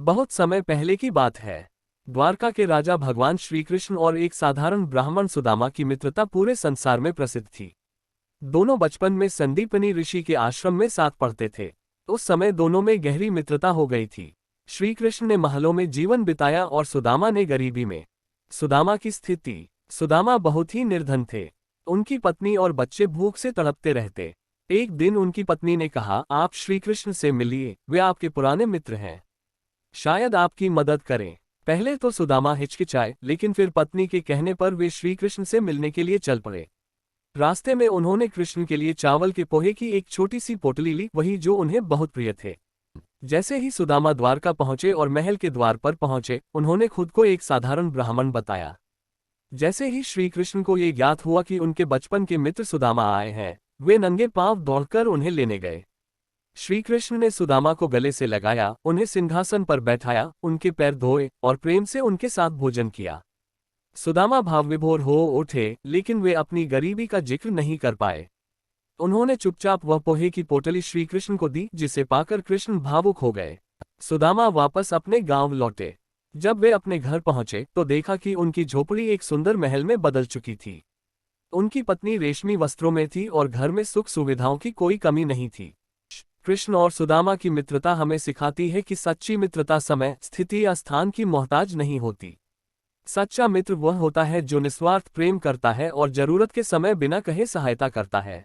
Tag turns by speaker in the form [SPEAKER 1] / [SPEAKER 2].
[SPEAKER 1] बहुत समय पहले की बात है। द्वारका के राजा भगवान श्री कृष्ण और एक साधारण ब्राह्मण सुदामा की मित्रता पूरे संसार में प्रसिद्ध थी। दोनों बचपन में संदीपनी ऋषि के आश्रम में साथ पढ़ते थे। उस समय दोनों में गहरी मित्रता हो गई थी। श्री कृष्ण ने महलों में जीवन बिताया और सुदामा ने गरीबी में। सुदामा की स्थिति। सुदामा बहुत ही निर्धन थे। उनकी पत्नी और बच्चे भूख से तड़पते रहते। एक दिन उनकी पत्नी ने कहा, आप श्री कृष्ण से मिलिए, वे आपके पुराने मित्र हैं, शायद आपकी मदद करें। पहले तो सुदामा हिचकिचाए, लेकिन फिर पत्नी के कहने पर वे श्री कृष्ण से मिलने के लिए चल पड़े। रास्ते में उन्होंने कृष्ण के लिए चावल के पोहे की एक छोटी सी पोटली ली, वही जो उन्हें बहुत प्रिय थे। जैसे ही सुदामा द्वारका पहुंचे और महल के द्वार पर पहुंचे, उन्होंने खुद को एक साधारण ब्राह्मण बताया। जैसे ही श्री कृष्ण को ये ज्ञात हुआ कि उनके बचपन के मित्र सुदामा आए हैं, वे नंगे पांव दौड़कर उन्हें लेने गए। श्री कृष्ण ने सुदामा को गले से लगाया, उन्हें सिंहासन पर बैठाया, उनके पैर धोए और प्रेम से उनके साथ भोजन किया। सुदामा भावविभोर हो उठे, लेकिन वे अपनी गरीबी का जिक्र नहीं कर पाए। उन्होंने चुपचाप वह पोहे की पोटली श्री कृष्ण को दी, जिसे पाकर कृष्ण भावुक हो गए। सुदामा वापस अपने गांव लौटे। जब वे अपने घर पहुंचे तो देखा कि उनकी झोपड़ी एक सुंदर महल में बदल चुकी थी। उनकी पत्नी रेशमी वस्त्रों में थी और घर में सुख सुविधाओं की कोई कमी नहीं थी। कृष्ण और सुदामा की मित्रता हमें सिखाती है कि सच्ची मित्रता समय, स्थिति या स्थान की मोहताज नहीं होती। सच्चा मित्र वह होता है जो निस्वार्थ प्रेम करता है और जरूरत के समय बिना कहे सहायता करता है।